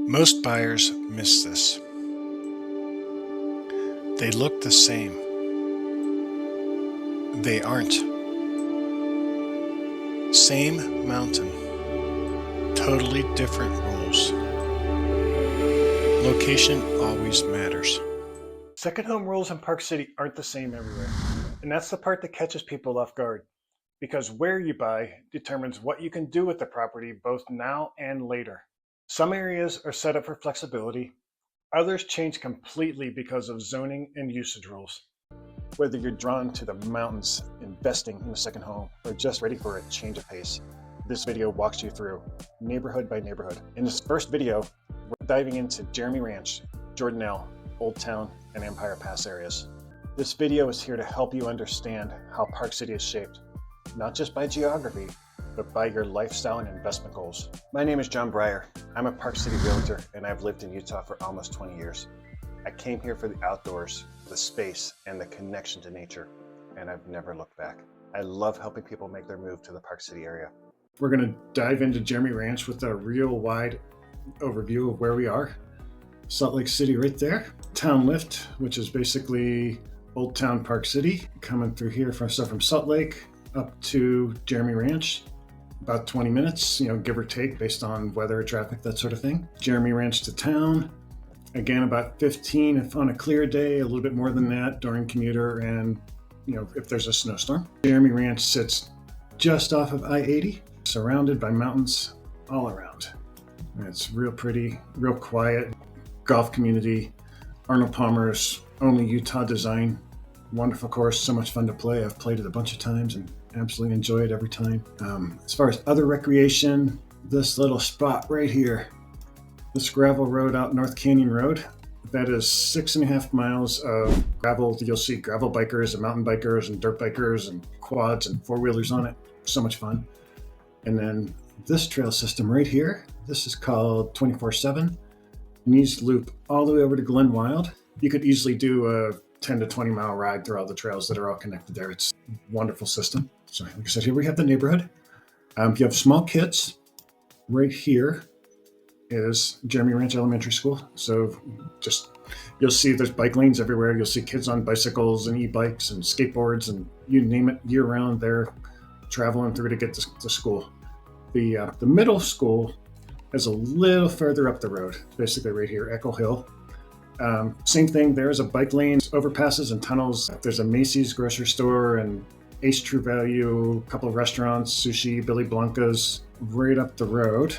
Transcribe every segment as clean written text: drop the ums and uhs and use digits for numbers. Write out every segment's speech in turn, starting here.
Most buyers miss this. They look the same. They aren't. Same mountain, totally different rules. Location always matters. Second home rules in Park City aren't the same everywhere. And that's the part that catches people off guard. Because where you buy determines what you can do with the property both now and later. Some areas are set up for flexibility. Others change completely because of zoning and usage rules. Whether you're drawn to the mountains, investing in a second home, or just ready for a change of pace, this video walks you through neighborhood by neighborhood. In this first video, we're diving into Jeremy Ranch, Jordanelle, Old Town, and Empire Pass areas. This video is here to help you understand how Park City is shaped, not just by geography, but by your lifestyle and investment goals. My name is John Breyer. I'm a Park City realtor, and I've lived in Utah for almost 20 years. I came here for the outdoors, the space, and the connection to nature, and I've never looked back. I love helping people make their move to the Park City area. We're going to dive into Jeremy Ranch with a real wide overview of where we are. Salt Lake City right there. Town Lift, which is basically Old Town Park City, coming through here from Salt Lake up to Jeremy Ranch. About 20 minutes, give or take based on weather, traffic, that sort of thing. Jeremy Ranch to town. Again, about 15 if on a clear day, a little bit more than that during commuter and, if there's a snowstorm. Jeremy Ranch sits just off of I-80, surrounded by mountains all around. And it's real pretty, real quiet. Golf community, Arnold Palmer's only Utah design. Wonderful course, so much fun to play. I've played it a bunch of times and absolutely enjoy it every time. As far as other recreation, this little spot right here, this gravel road out North Canyon Road, that is 6.5 miles of gravel. You'll see gravel bikers and mountain bikers and dirt bikers and quads and four-wheelers on it. So much fun. And then this trail system right here, this is called 24/7. Needs loop all the way over to Glen Wild. You could easily do a 10 to 20 mile ride through all the trails that are all connected there. It's a wonderful system. So like I said, here we have the neighborhood. If you have small kids, right here is Jeremy Ranch Elementary School. So you'll see there's bike lanes everywhere. You'll see kids on bicycles and e-bikes and skateboards and you name it, year round they're traveling through to get to school. The middle school is a little further up the road, basically right here, Echo Hill. Same thing, there's a bike lane, overpasses and tunnels. There's a Macy's grocery store and Ace True Value, a couple of restaurants, sushi, Billy Blanca's right up the road.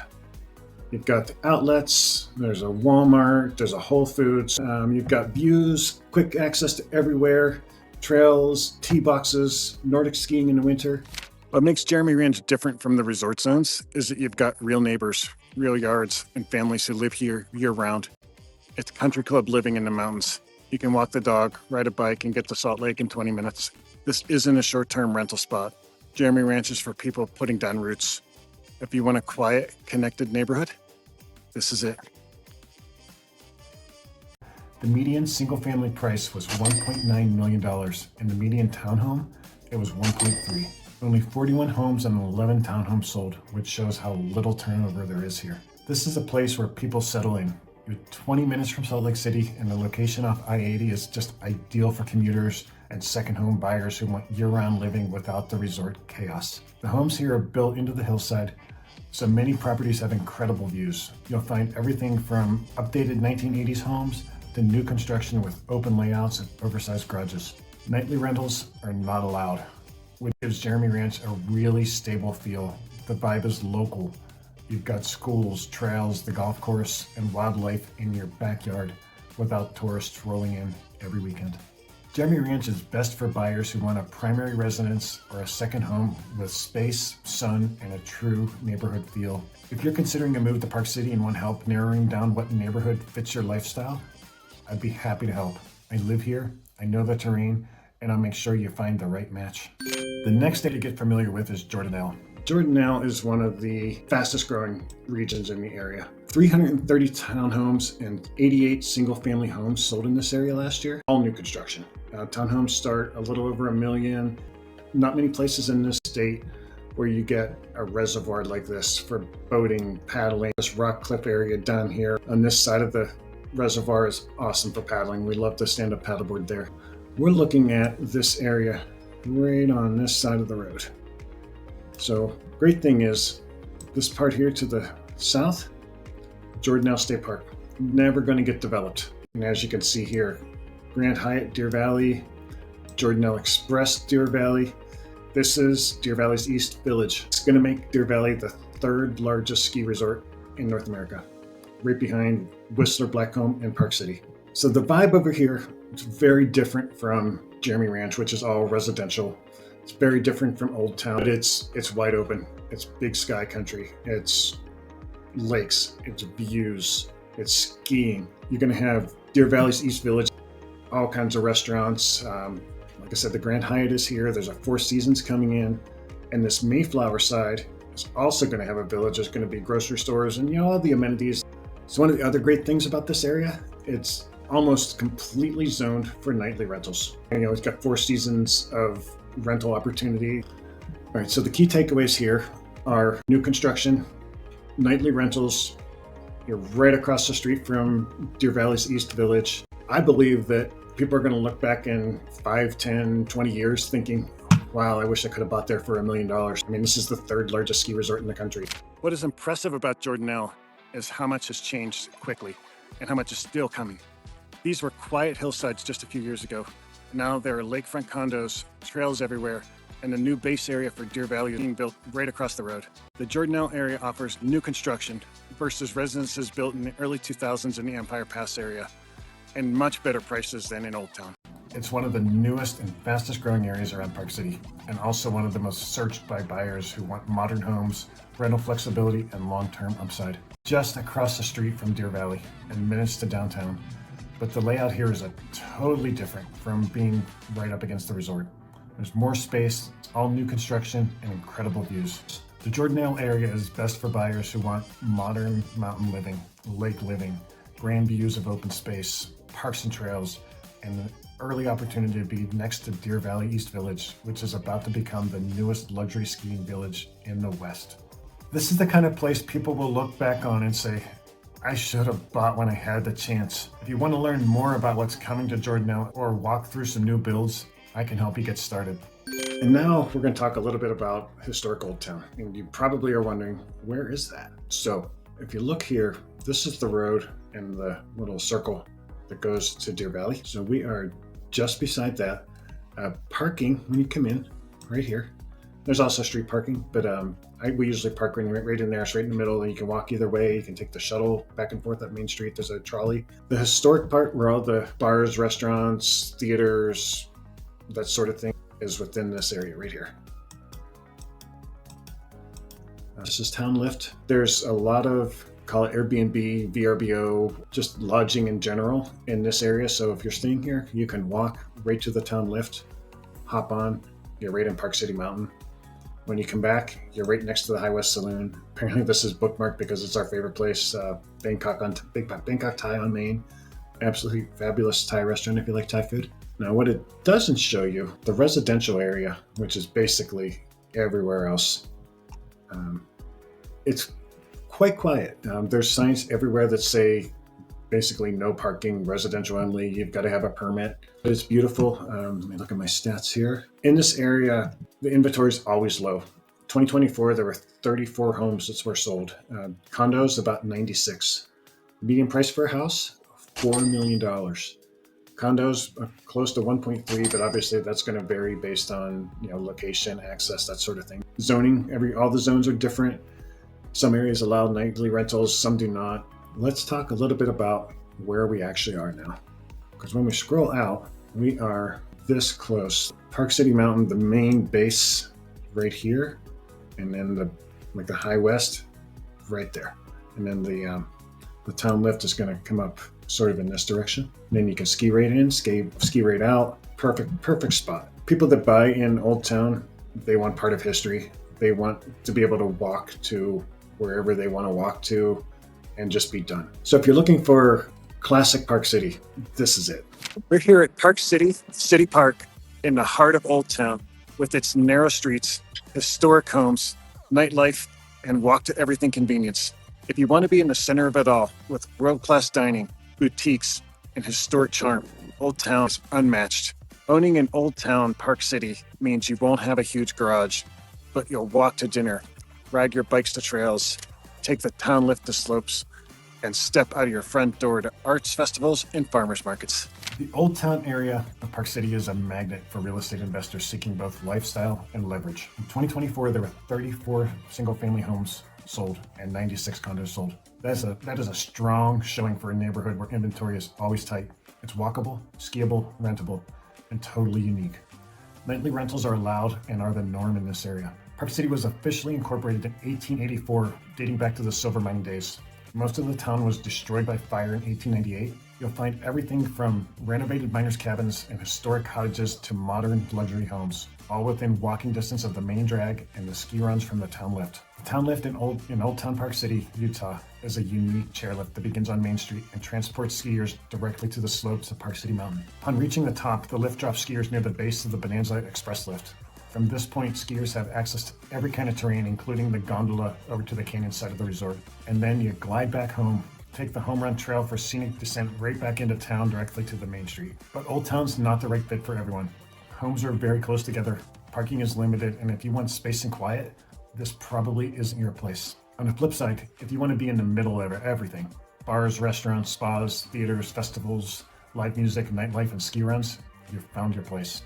You've got the outlets, there's a Walmart, there's a Whole Foods. You've got views, quick access to everywhere, trails, tee boxes, Nordic skiing in the winter. What makes Jeremy Ranch different from the resort zones is that you've got real neighbors, real yards, and families who live here year-round. It's country club living in the mountains. You can walk the dog, ride a bike, and get to Salt Lake in 20 minutes. This isn't a short-term rental spot. Jeremy Ranch is for people putting down roots. If you want a quiet, connected neighborhood, this is it. The median single-family price was $1.9 million, and the median townhome, it was $1.3. Only 41 homes and 11 townhomes sold, which shows how little turnover there is here. This is a place where people settle in. You're 20 minutes from Salt Lake City, and the location off I-80 is just ideal for commuters and second home buyers who want year-round living without the resort chaos. The homes here are built into the hillside, so many properties have incredible views. You'll find everything from updated 1980s homes to new construction with open layouts and oversized garages. Nightly rentals are not allowed, which gives Jeremy Ranch a really stable feel. The vibe is local. You've got schools, trails, the golf course, and wildlife in your backyard without tourists rolling in every weekend. Jeremy Ranch is best for buyers who want a primary residence or a second home with space, sun, and a true neighborhood feel. If you're considering a move to Park City and want help narrowing down what neighborhood fits your lifestyle, I'd be happy to help. I live here, I know the terrain, and I'll make sure you find the right match. The next state to get familiar with is Jordanelle. Jordanelle is one of the fastest growing regions in the area. 330 townhomes and 88 single-family homes sold in this area last year, all new construction. Townhomes start a little over $1 million. Not many places in this state where you get a reservoir like this for boating, paddling. This rock cliff area down here on this side of the reservoir is awesome for paddling. We love to stand up paddleboard there. We're looking at this area right on this side of the road. So great thing is this part here to the south, Jordanelle State Park, never going to get developed. And as you can see here, Grand Hyatt, Deer Valley, Jordanelle Express, Deer Valley. This is Deer Valley's East Village. It's going to make Deer Valley the third largest ski resort in North America, right behind Whistler, Blackcomb, and Park City. So the vibe over here is very different from Jeremy Ranch, which is all residential. It's very different from Old Town, but it's wide open. It's big sky country. It's lakes. It's views. It's skiing. You're going to have Deer Valley's East Village, all kinds of restaurants. Like I said, the Grand Hyatt is here. There's a Four Seasons coming in. And this Mayflower side is also going to have a village. There's going to be grocery stores and all the amenities. So one of the other great things about this area, it's almost completely zoned for nightly rentals. It's got 4 seasons of rental opportunity. All right, so the key takeaways here are new construction, nightly rentals. You're right across the street from Deer Valley's East Village. I believe that people are going to look back in 5, 10, 20 years thinking, wow, I wish I could have bought there for $1 million. I mean, this is the third largest ski resort in the country. What is impressive about Jordanelle is how much has changed quickly and how much is still coming. These were quiet hillsides just a few years ago. Now there are lakefront condos, trails everywhere, and a new base area for Deer Valley is being built right across the road. The Jordanelle area offers new construction versus residences built in the early 2000s in the Empire Pass area, and much better prices than in Old Town. It's one of the newest and fastest growing areas around Park City, and also one of the most searched by buyers who want modern homes, rental flexibility, and long-term upside. Just across the street from Deer Valley and minutes to downtown. But the layout here is totally different from being right up against the resort. There's more space, all new construction, and incredible views. The Jordanelle area is best for buyers who want modern mountain living, lake living, grand views of open space, parks and trails, and an early opportunity to be next to Deer Valley East Village, which is about to become the newest luxury skiing village in the West. This is the kind of place people will look back on and say, I should have bought when I had the chance. If you want to learn more about what's coming to Jordanelle or walk through some new builds, I can help you get started. And now we're going to talk a little bit about historic Old Town. And you probably are wondering, where is that? So if you look here, this is the road and the little circle that goes to Deer Valley. So we are just beside that. Parking, when you come in, right here. There's also street parking, but we usually park right in there. It's right in the middle, and you can walk either way. You can take the shuttle back and forth up Main Street. There's a trolley. The historic part, where all the bars, restaurants, theaters, that sort of thing, is within this area right here. This is Town Lift. There's a lot of, call it Airbnb, VRBO, just lodging in general in this area. So if you're staying here, you can walk right to the Town Lift, hop on, you're right in Park City Mountain. When you come back, you're right next to the High West Saloon. Apparently this is bookmarked because it's our favorite place, Bangkok Thai on Main. Absolutely fabulous Thai restaurant if you like Thai food. Now what it doesn't show you, the residential area, which is basically everywhere else, it's quite quiet. There's signs everywhere that say basically no parking, residential only, you've got to have a permit. But it's beautiful. Let me look at my stats here. In this area, the inventory is always low. 2024, there were 34 homes that were sold. Condos, about 96. Median price for a house, $4 million. Condos, close to 1.3, but obviously that's going to vary based on location, access, that sort of thing. Zoning, all the zones are different. Some areas allow nightly rentals, some do not. Let's talk a little bit about where we actually are now. Because when we scroll out, we are this close. Park City Mountain, the main base right here, and then the High West right there. And then the Town Lift is going to come up sort of in this direction. And then you can ski right in, ski right out. Perfect spot. People that buy in Old Town, they want part of history. They want to be able to walk to wherever they want to walk to and just be done. So if you're looking for classic Park City, this is it. We're here at Park City, City Park, in the heart of Old Town. with its narrow streets, historic homes, nightlife, and walk-to-everything convenience. If you want to be in the center of it all, with world-class dining, boutiques, and historic charm, Old Town is unmatched. Owning an Old Town Park City means you won't have a huge garage, but you'll walk to dinner, ride your bikes to trails, take the town lift to slopes, and step out of your front door to arts festivals and farmers markets. The Old Town area of Park City is a magnet for real estate investors seeking both lifestyle and leverage. In 2024, there were 34 single-family homes sold and 96 condos sold. That is a strong showing for a neighborhood where inventory is always tight. It's walkable, skiable, rentable, and totally unique. Nightly rentals are allowed and are the norm in this area. Park City was officially incorporated in 1884, dating back to the silver mining days. Most of the town was destroyed by fire in 1898. You'll find everything from renovated miners' cabins and historic cottages to modern luxury homes, all within walking distance of the main drag and the ski runs from the town lift. The town lift in Old Town Park City, Utah, is a unique chairlift that begins on Main Street and transports skiers directly to the slopes of Park City Mountain. Upon reaching the top, the lift drops skiers near the base of the Bonanza Express lift. From this point, skiers have access to every kind of terrain, including the gondola over to the canyon side of the resort. And then you glide back home, take the home run trail for scenic descent right back into town directly to the main street. But Old Town's not the right fit for everyone. Homes are very close together, parking is limited, and if you want space and quiet, this probably isn't your place. On the flip side, if you want to be in the middle of everything, bars, restaurants, spas, theaters, festivals, live music, nightlife, and ski runs, you've found your place.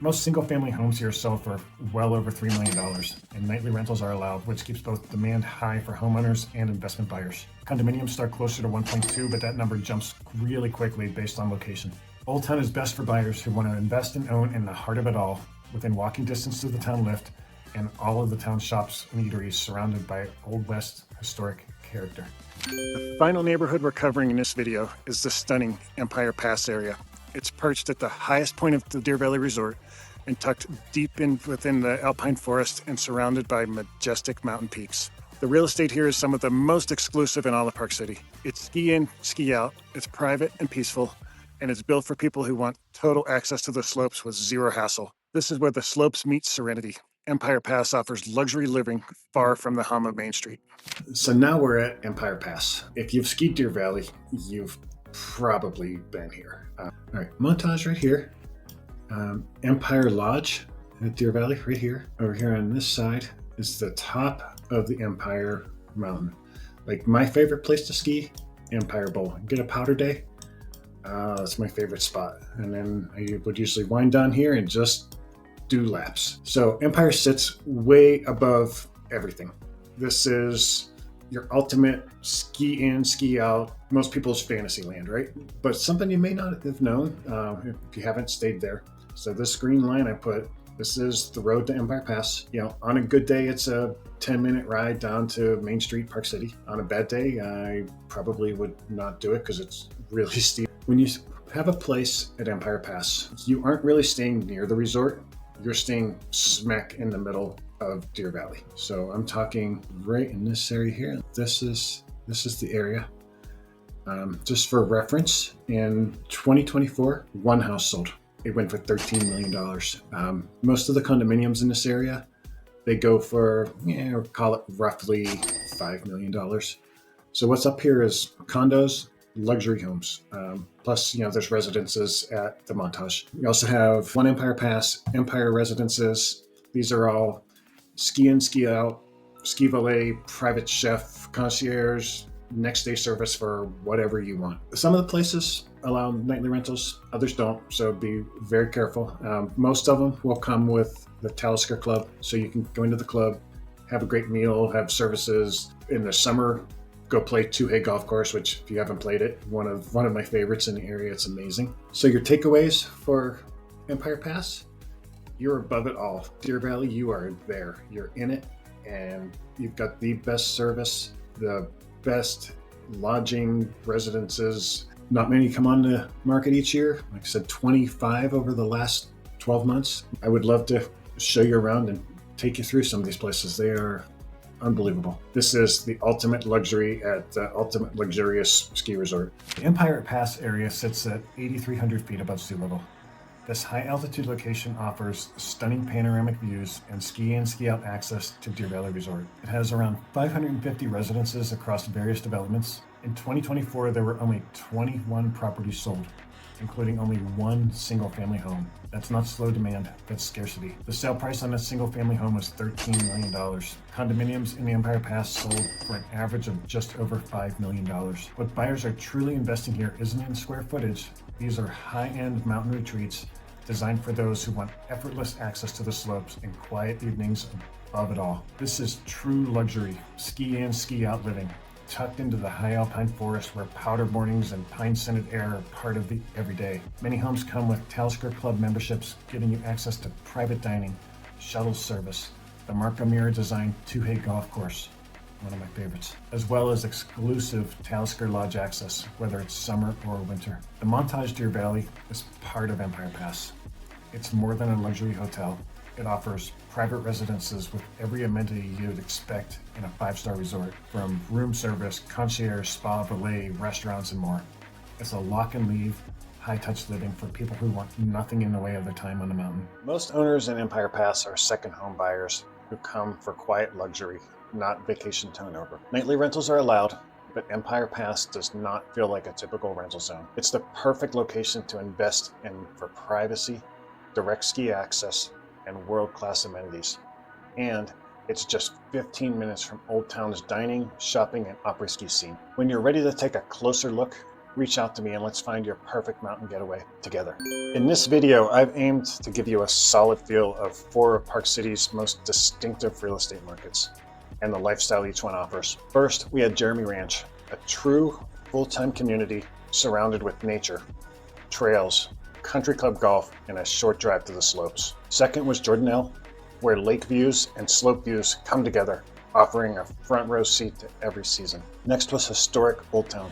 Most single-family homes here sell for well over $3 million, and nightly rentals are allowed, which keeps both demand high for homeowners and investment buyers. Condominiums start closer to 1.2, but that number jumps really quickly based on location. Old Town is best for buyers who want to invest and own in the heart of it all, within walking distance to the town lift, and all of the town shops and eateries surrounded by Old West historic character. The final neighborhood we're covering in this video is the stunning Empire Pass area. It's perched at the highest point of the Deer Valley Resort and tucked deep in within the alpine forest and surrounded by majestic mountain peaks. The real estate here is some of the most exclusive in all of Park City. It's ski in, ski out, it's private and peaceful, and it's built for people who want total access to the slopes with zero hassle. This is where the slopes meet serenity. Empire Pass offers luxury living far from the hum of Main Street. So now we're at Empire Pass. If you've skied Deer Valley, you've probably been here. All right, montage right here. Empire Lodge at Deer Valley, right here. Over here on this side is the top of the Empire Mountain. Like my favorite place to ski, Empire Bowl. Get a powder day. That's my favorite spot. And then I would usually wind down here and just do laps. So Empire sits way above everything. This is your ultimate ski in, ski out, most people's fantasy land, right? But something you may not have known if you haven't stayed there. So this green line I put, this is the road to Empire Pass. You know, on a good day, it's a 10-minute ride down to Main Street, Park City. On a bad day, I probably would not do it because it's really steep. When you have a place at Empire Pass, you aren't really staying near the resort. You're staying smack in the middle of Deer Valley. So I'm talking right in this area here. This is the area. Just for reference, in 2024, one house sold. It went for $13 million. Most of the condominiums in this area, they go for, call it roughly $5 million. So what's up here is condos, luxury homes. Plus, there's residences at the Montage. We also have one Empire Pass, Empire Residences. These are all ski in, ski out, ski valet, private chef, concierge, next day service for whatever you want. Some of the places allow nightly rentals, others don't, so be very careful. Most of them will come with the Talisker Club, so you can go into the club, have a great meal, have services. In the summer, go play Two-Hay Golf Course, which if you haven't played it, one of my favorites in the area. It's amazing. So your takeaways for Empire Pass, you're above it all. Deer Valley, you are there. You're in it, and you've got the best service, the best lodging, residences. Not many come on the market each year. Like I said, 25 over the last 12 months. I would love to show you around and take you through some of these places. They are unbelievable. This is the ultimate luxury at the ultimate luxurious ski resort. The Empire Pass area sits at 8,300 feet above sea level. This high-altitude location offers stunning panoramic views and ski in, ski out access to Deer Valley Resort. It has around 550 residences across various developments. In 2024, there were only 21 properties sold, including only one single-family home. That's not slow demand, that's scarcity. The sale price on a single-family home was $13 million. Condominiums in the Empire Pass sold for an average of just over $5 million. What buyers are truly investing here isn't in square footage. These are high-end mountain retreats designed for those who want effortless access to the slopes and quiet evenings above it all. This is true luxury, ski in, ski out living, tucked into the high alpine forest where powder mornings and pine-scented air are part of the everyday. Many homes come with Talisker Club memberships, giving you access to private dining, shuttle service, the Marco Mira designed two-hay golf course, one of my favorites, as well as exclusive Talisker Lodge access, whether it's summer or winter. The Montage Deer Valley is part of Empire Pass. It's more than a luxury hotel. It offers private residences with every amenity you'd expect in a five-star resort, from room service, concierge, spa, valet, restaurants, and more. It's a lock and leave, high-touch living for people who want nothing in the way of their time on the mountain. Most owners in Empire Pass are second home buyers who come for quiet luxury, not vacation turnover. Nightly rentals are allowed, but Empire Pass does not feel like a typical rental zone. It's the perfect location to invest in for privacy, direct ski access, and world-class amenities. And it's just 15 minutes from Old Town's dining, shopping, and après-ski scene. When you're ready to take a closer look, reach out to me and let's find your perfect mountain getaway together. In this video, I've aimed to give you a solid feel of 4 of Park City's most distinctive real estate markets and the lifestyle each one offers. First, we had Jeremy Ranch, a true full-time community surrounded with nature, trails, country club golf, and a short drive to the slopes. Second was Jordanelle, where lake views and slope views come together, offering a front row seat to every season. Next was historic Old Town,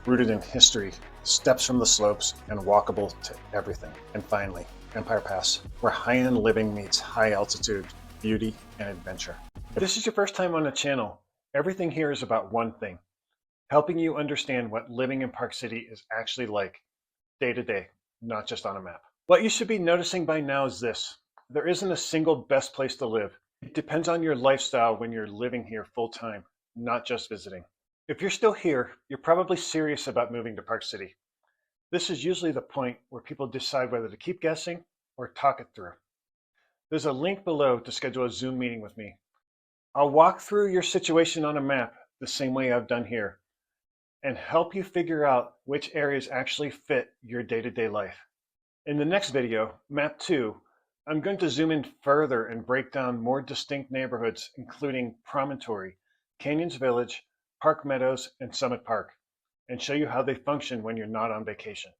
rooted in history, steps from the slopes, and walkable to everything. And finally, Empire Pass, where high-end living meets high-altitude beauty and adventure. If this is your first time on the channel, everything here is about one thing: helping you understand what living in Park City is actually like day to day, not just on a map. What you should be noticing by now is this: there isn't a single best place to live. It depends on your lifestyle when you're living here full time, not just visiting. If you're still here, you're probably serious about moving to Park City. This is usually the point where people decide whether to keep guessing or talk it through. There's a link below to schedule a Zoom meeting with me. I'll walk through your situation on a map the same way I've done here and help you figure out which areas actually fit your day-to-day life. In the next video, Map 2, I'm going to zoom in further and break down more distinct neighborhoods, including Promontory, Canyons Village, Park Meadows, and Summit Park, and show you how they function when you're not on vacation.